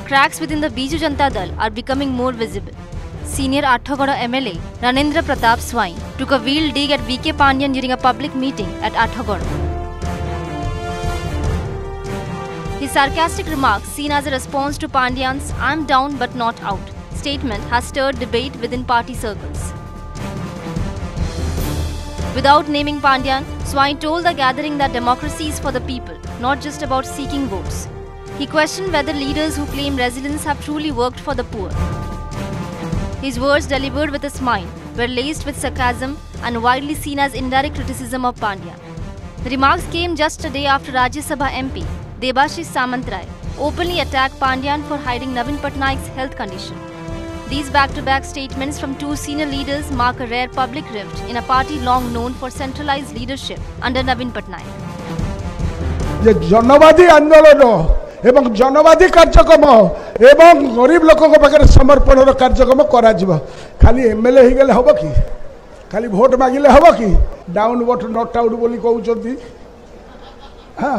cracks within the Biju Janata Dal are becoming more visible. Senior Athagada MLA Ranendra Pratap Swain took a wheel dig at VK Pandian during a public meeting at Athagada. His sarcastic remarks, seen as a response to Pandian's "I'm down but not out" statement, has stirred debate within party circles. Without naming Pandian, Swain told the gathering that democracy is for the people, not just about seeking votes. He questioned whether leaders who claim resilience have truly worked for the poor. His words, delivered with a smile, were laced with sarcasm and widely seen as indirect criticism of Pandian. The remarks came just a day after Rajya Sabha MP Debashish Samantrai openly attacked Pandian for hiding Navin Patnaik's health condition. These back-to-back statements from two senior leaders mark a rare public rift in a party long known for centralized leadership under Navin Patnaik. जनवादी आंदोलन एवं जनवादी कार्यक्रम एवं गरीब लोकों पाखे समर्पण कार्यक्रम करा खाली एमएलए हो गले हम कि खाली भोट मागिले हम कि डाउन वोट नॉट आउट बोली कहते हाँ